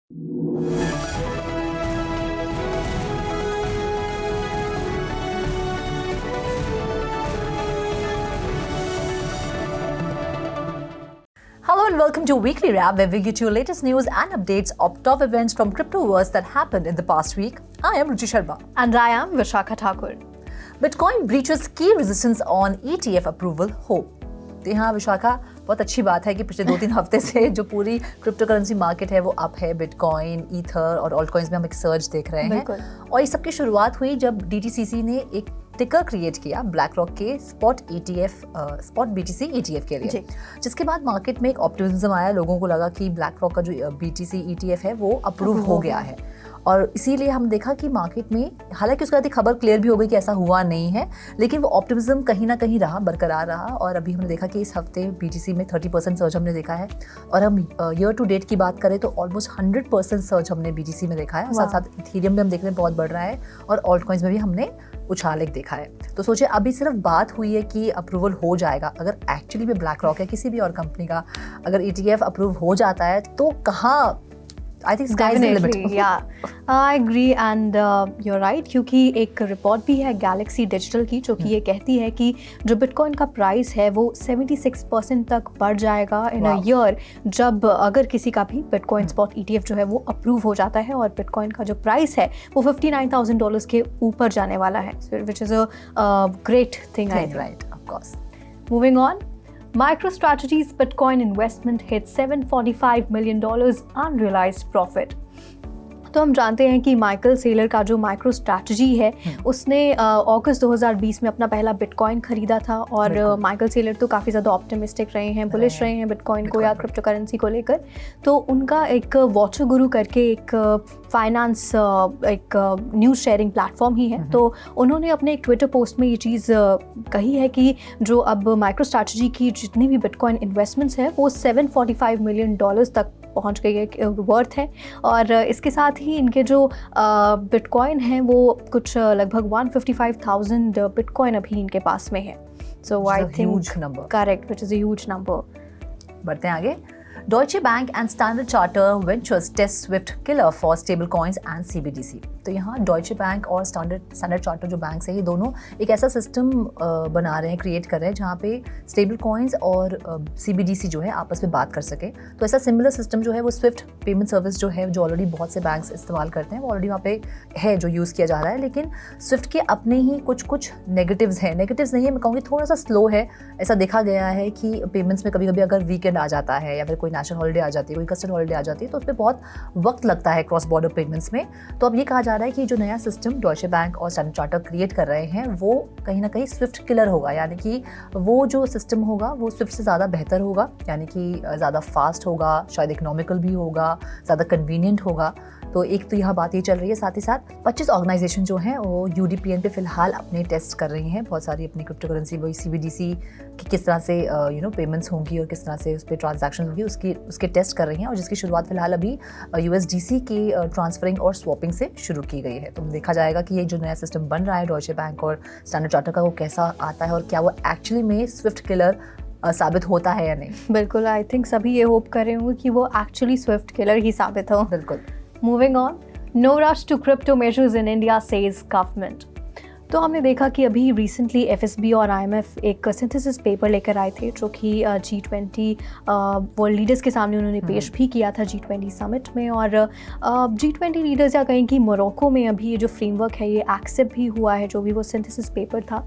Hello and welcome to Weekly Wrap, where we get you latest news and updates of top events from Cryptoverse that happened in the past week. I am Ruchi Sharma. And I am Vishakha Thakur. Bitcoin breaches key resistance on ETF approval hope. तो यहाँ विशाखा बहुत अच्छी बात है कि पिछले 2-3 हफ्ते से जो पूरी क्रिप्टो करेंसी मार्केट है वो अप है। बिटकॉइन, ईथर और ऑल्ट कॉइन्स में हम एक सर्ज देख रहे हैं और इस सब की शुरुआत हुई जब DTCC ने एक टिकर क्रिएट किया ब्लैक रॉक के स्पॉट BTC ETF के लिए, जिसके बाद मार्केट में एक ऑप्टिमिज्म आया। लोगों को लगा कि ब्लैक रॉक का जो BTC ETF है वो अप्रूव हो गया है और इसीलिए हम देखा कि मार्केट में, हालांकि उसके बाद खबर क्लियर भी हो गई कि ऐसा हुआ नहीं है, लेकिन वो ऑप्टिमिज्म कहीं ना कहीं रहा, बरकरार रहा। और अभी हमने देखा कि इस हफ्ते BTC में 30% सर्च हमने देखा है और हम ईयर टू डेट की बात करें तो ऑलमोस्ट 100% सर्च हमने BTC में देखा है। साथ साथ इथेरियम में हम देख रहे हैं बहुत बढ़ रहा है और ऑल्ट कॉइन्स में भी हमने उछाल एक देखा है। तो सोचे अभी सिर्फ बात हुई है कि अप्रूवल हो जाएगा। अगर एक्चुअली में ब्लैक रॉक या किसी भी और कंपनी का अगर ETF अप्रूव हो जाता है तो कहाँ, I think sky is the limit. Yeah, I agree and you're right, क्योंकि एक रिपोर्ट भी है गैलेक्सी डिजिटल की जो कि ये कहती है कि जो बिटकॉइन का प्राइस है वो 76% तक बढ़ जाएगा इन अ ईयर, जब अगर किसी का भी बिटकॉइन स्पॉट ETF जो है वो अप्रूव हो जाता है और बिटकॉइन का जो प्राइस है वो $59,000 के ऊपर जाने वाला है, which is a great thing. Right, of course. Moving on. MicroStrategy's Bitcoin investment hit $745 million unrealized profit. तो हम जानते हैं कि माइकल सेलर का जो MicroStrategy है उसने अगस्त 2020 में अपना पहला बिटकॉइन खरीदा था और माइकल सेलर तो काफ़ी ज़्यादा ऑप्टिमिस्टिक रहे हैं, बुलिश रहे हैं बिटकॉइन को या क्रिप्टो करेंसी को लेकर। तो उनका एक वॉचर गुरु करके एक फाइनेंस एक न्यूज़ शेयरिंग प्लेटफॉर्म ही है, तो उन्होंने अपने एक ट्विटर पोस्ट में ये चीज़ कही है कि जो अब MicroStrategy की जितनी भी बिटकॉइन इन्वेस्टमेंट्स हैं वो $745 मिलियन तक पहुंच गई है वर्थ है। और इसके साथ ही इनके जो बिटकॉइन हैं वो कुछ लगभग 155,000 बिटकॉइन अभी इनके पास में है। So I think correct, which is a huge number. बढ़ते हैं आगे। Deutsche Bank and Standard Chartered Ventures test Swift killer for stablecoins and CBDC। तो यहाँ Deutsche Bank और Standard Chartered जो बैंक्स है ये दोनों एक ऐसा सिस्टम बना रहे हैं, क्रिएट कर रहे हैं जहाँ पे स्टेबल कॉइन्स और CBDC जो है आपस में बात कर सके। तो ऐसा सिमिलर सिस्टम जो है वो स्विफ्ट पेमेंट सर्विस जो है, जो ऑलरेडी बहुत से बैंक्स इस्तेमाल करते हैं, वो ऑलरेडी वहाँ पे है जो यूज़ किया जा रहा है। लेकिन स्विफ्ट के अपने ही कुछ नेगेटिव्स हैं, नेगेटिव्स नहीं है, मैं कहूँगी थोड़ा सा स्लो है। ऐसा देखा गया है कि पेमेंट्स में कभी कभी अगर वीकेंड आ जाता है या फिर कोई नेशनल हॉलिडे आ जाती है, कोई कस्टर्ड हॉलिडे आ जाती है, तो उस पर बहुत वक्त लगता है क्रॉस बॉर्डर पेमेंट्स में। तो अब ये कहा जा रहा है कि जो नया सिस्टम डॉयचे बैंक और स्टैंडर्ड चार्टर्ड क्रिएट कर रहे हैं वो कहीं ना कहीं स्विफ्ट किलर होगा, यानी कि वो जो सिस्टम होगा वो स्विफ्ट से ज़्यादा बेहतर होगा, यानी कि ज़्यादा फास्ट होगा, शायद इकोनॉमिकल भी होगा, ज़्यादा कन्वीनियंट होगा। तो एक तो यह बात ये चल रही है। साथ ही साथ 25 ऑर्गेनाइजेशन जो हैं वो UDPN पे फिलहाल अपने टेस्ट कर रही हैं, बहुत सारी अपनी क्रिप्टो करेंसी, वही CBDC की किस तरह से पेमेंट्स होंगी और किस तरह से उस पर ट्रांजैक्शन होगी उसके टेस्ट कर रही हैं, और जिसकी शुरुआत फिलहाल अभी USDC की ट्रांसफरिंग और स्वैपिंग से शुरू की गई है। तो देखा जाएगा कि ये जो नया सिस्टम बन रहा है डॉयचे बैंक और स्टैंडर्ड चार्टर्ड का वो कैसा आता है और क्या वो एक्चुअली में स्विफ्ट किलर साबित होता है या नहीं। बिल्कुल, आई थिंक सभी ये होप कर रहे होंगे कि वो एक्चुअली स्विफ्ट किलर ही साबित हो। बिल्कुल। Moving on, no rush to crypto measures in India, says government. तो हमने देखा कि अभी रिसेंटली FSB और IMF एक सिंथेसिस पेपर लेकर आए थे जो कि G20 वर्ल्ड लीडर्स के सामने उन्होंने पेश भी किया था G20 समिट में। और G20 लीडर्स या कहें कि मोरक्को में अभी ये जो फ्रेमवर्क है ये एक्सेप्ट भी हुआ है, जो भी वो सिंथेसिस पेपर था।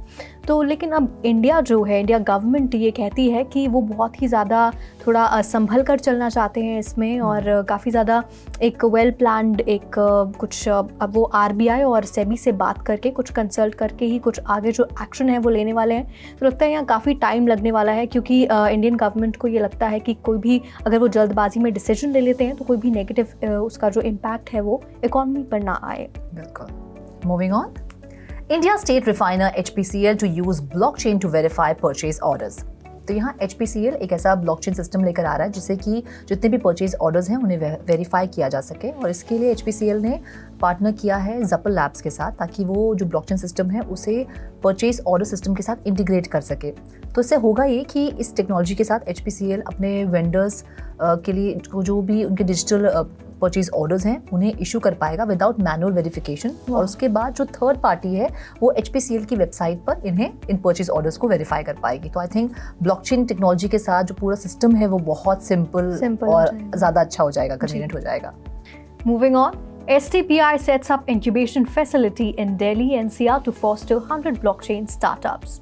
तो लेकिन अब इंडिया जो है, इंडिया गवर्नमेंट ये कहती है कि वो बहुत ही ज़्यादा थोड़ा संभल कर चलना चाहते हैं इसमें, और काफ़ी ज़्यादा एक वेल प्लान्ड एक कुछ अब वो RBI और सेबी से बात करके कुछ कंसल्ट करके ही कुछ आगे जो एक्शन है वो लेने वाले हैं। तो लगता है यहाँ काफ़ी टाइम लगने वाला है, क्योंकि इंडियन गवर्नमेंट को ये लगता है कि कोई भी अगर वो जल्दबाजी में डिसीजन ले लेते हैं तो कोई भी नेगेटिव उसका जो इम्पैक्ट है वो इकोनॉमी पर ना आए। बिल्कुल। Moving on, India state refiner HPCL to use blockchain to verify purchase orders. तो यहाँ HPCL एक ऐसा ब्लॉकचेन सिस्टम लेकर आ रहा है जिससे कि जितने भी परचेज ऑर्डर्स हैं उन्हें वेरीफाई किया जा सके, और इसके लिए HPCL ने पार्टनर किया है Zupple Labs के साथ, ताकि वो जो ब्लॉकचेन सिस्टम है उसे परचेज ऑर्डर सिस्टम के साथ इंटीग्रेट कर सके। तो इससे होगा ये कि इस टेक्नोलॉजी के साथ HPCL अपने वेंडर्स के लिए जो भी उनके डिजिटल परचेज ऑर्डर्स हैं उन्हें इशू कर पाएगा विदाउट मैनुअल वेरिफिकेशन, और उसके बाद जो थर्ड पार्टी है वो HPCL की वेबसाइट पर इन्हें इन परचेज ऑर्डर्स को वेरीफाई कर पाएगी। तो आई थिंक ब्लॉकचेन टेक्नोलॉजी के साथ जो पूरा सिस्टम है वो बहुत सिंपल और ज़्यादा अच्छा हो जाएगा, कन्वीनियंट हो जाएगा। Moving on, STPI sets up incubation facility in Delhi NCR to foster 100 blockchain startups.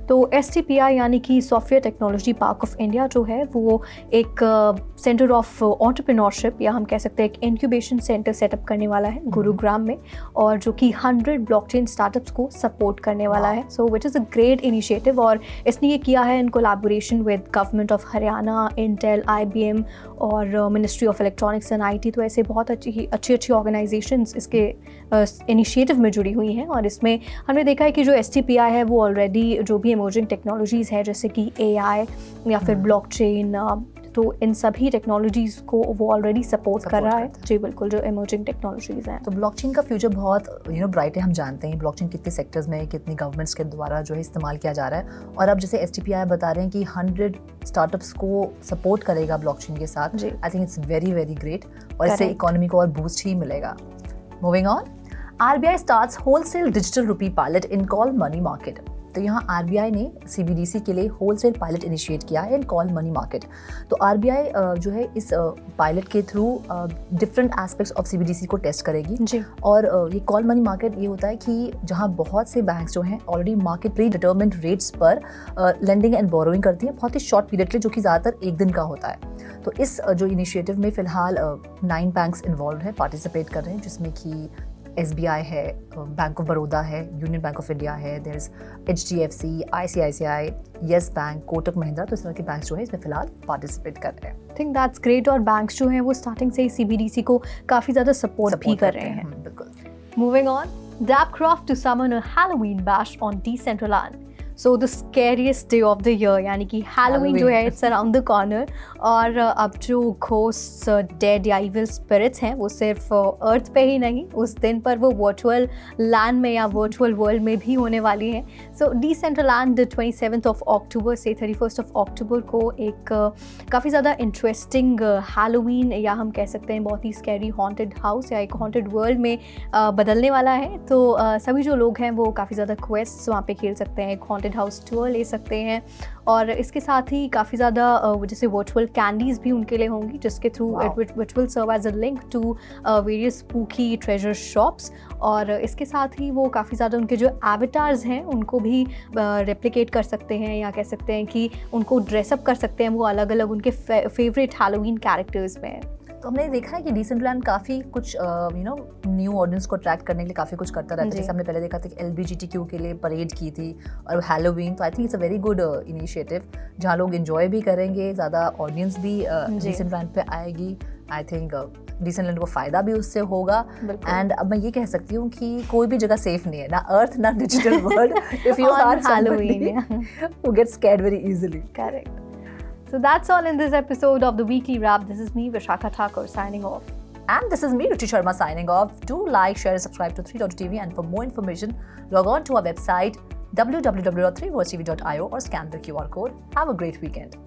तो STPI यानी कि software technology park of India जो है वो एक सेंटर ऑफ एंटरप्रेन्योरशिप या हम कह सकते हैं एक इंक्यूबेशन सेंटर सेटअप करने वाला है गुरुग्राम में, और जो कि 100 ब्लॉकचेन स्टार्टअप्स को सपोर्ट करने वाला है। So which is a great initiative, और इसने ये किया है in collaboration with government of Haryana, Intel, IBM और ministry of electronics and IT। तो ऐसे बहुत अच्छी ऑर्गेनाइजेशंस इसके इनिशिएटिव में जुड़ी हुई हैं, और इसमें हमने देखा है कि जो STPI है वो ऑलरेडी जो भी इमर्जिंग टेक्नोलॉजीज़ है जैसे कि AI या फिर ब्लॉकचेन, तो इन सभी टेक्नोलॉजीज़ को वो ऑलरेडी सपोर्ट कर रहा है। जी बिल्कुल, जो इमर्जिंग टेक्नोलॉजीज़ हैं। तो ब्लॉकचेन का फ्यूचर बहुत ब्राइट है। हम जानते हैं ब्लॉकचेन कितने सेक्टर्स में, कितनी गवर्नमेंट्स के द्वारा जो है इस्तेमाल किया जा रहा है, और अब जैसे STPI बता रहे हैं कि 100 स्टार्टअप्स को सपोर्ट करेगा ब्लॉकचेन के साथ। I think it's very very great, और इससे इकोनॉमी को और बूस्ट ही मिलेगा। Moving on, RBI starts wholesale digital rupee pilot in call money market. तो यहाँ RBI ने CBDC के लिए होलसेल पायलट इनिशिएट किया है इन कॉल मनी मार्केट। तो RBI जो है इस पायलट के through different aspects of CBDC को टेस्ट करेगी जी। और ये कॉल मनी मार्केट ये होता है कि जहाँ बहुत से बैंक्स जो हैं already market pre determined rates पर लेंडिंग एंड बोरोइंग करती हैं बहुत ही शॉर्ट पीरियड के लिए, जो कि ज़्यादातर एक दिन का होता है। तो इस जो इनिशिएटिव में फ़िलहाल 9 बैंक्स इन्वॉल्व हैं, पार्टिसिपेट कर रहे हैं, जिसमें कि SBI है, बैंक ऑफ बड़ौदा है, यूनियन बैंक ऑफ इंडिया है, there is HDFC, ICICI, yes bank, Kotak Mahindra. तो इस तरह के बैंक्स जो है इसमें फिलहाल पार्टिसिपेट कर रहे हैं। आई थिंक दैट्स ग्रेट, और बैंक्स जो हैं वो स्टार्टिंग से ही CBDC को काफ़ी ज़्यादा सपोर्ट भी कर रहे हैं। बिल्कुल। Moving on, Dapcraft to summon a Halloween bash on Decentraland. So the scariest day of the year यानी कि हैलोवीन जो है इट्स अराउंड द कॉर्नर, और अब जो घोस्ट, डेड या इविल स्पिरिट्स हैं वो सिर्फ अर्थ पे ही नहीं, उस दिन पर वो वर्चुअल लैंड में या वर्चुअल वर्ल्ड में भी होने वाली हैं। सो Decentraland 27 अक्टूबर से 31 अक्टूबर को एक काफ़ी ज़्यादा इंटरेस्टिंग हैलोवीन या हम कह सकते हैं बहुत ही स्कैरी हॉन्टेड हाउस या एक हॉन्टेड वर्ल्ड में बदलने वाला है। तो सभी जो लोग हैं वो काफ़ी ज़्यादा क्वेस्ट वहाँ पे खेल सकते हैं, एक हॉन्टेड हाउस टूर ले सकते हैं, और इसके साथ ही काफ़ी ज़्यादा जैसे वर्चुअल कैंडीज़ भी उनके लिए होंगी, जिसके through it will serve as a link to various spooky treasure shops. और इसके साथ ही वो काफ़ी ज़्यादा उनके जो एवटार्स हैं उनको भी रेप्लिकेट कर सकते हैं, या कह सकते हैं कि उनको ड्रेसअप कर सकते हैं वो अलग अलग उनके फेवरेट हैलोवीन कैरेक्टर्स में। तो हमने देखा है कि Decentraland काफ़ी कुछ न्यू ऑडियंस को अट्रैक्ट करने के लिए काफ़ी कुछ करता रहता है। जैसे हमने पहले देखा था कि LGBTQ के लिए परेड की थी और हैलोवीन। तो I think it's a very good initiative जहाँ लोग इन्जॉय भी करेंगे, ज़्यादा ऑडियंस भी Decentraland पे आएगी। आई थिंक Decentraland को फ़ायदा भी उससे होगा। एंड अब मैं ये कह सकती हूँ कि कोई भी जगह सेफ नहीं है, ना अर्थ ना digital world, if you are Halloween who gets scared very easily. Correct. So that's all in this episode of the Weekly Wrap. This is me, Vishakha Thakur, signing off. And this is me, Ruchi Sharma, signing off. Do like, share and subscribe to 3.tv, and for more information, log on to our website www.3watchtv.io or scan the QR code. Have a great weekend.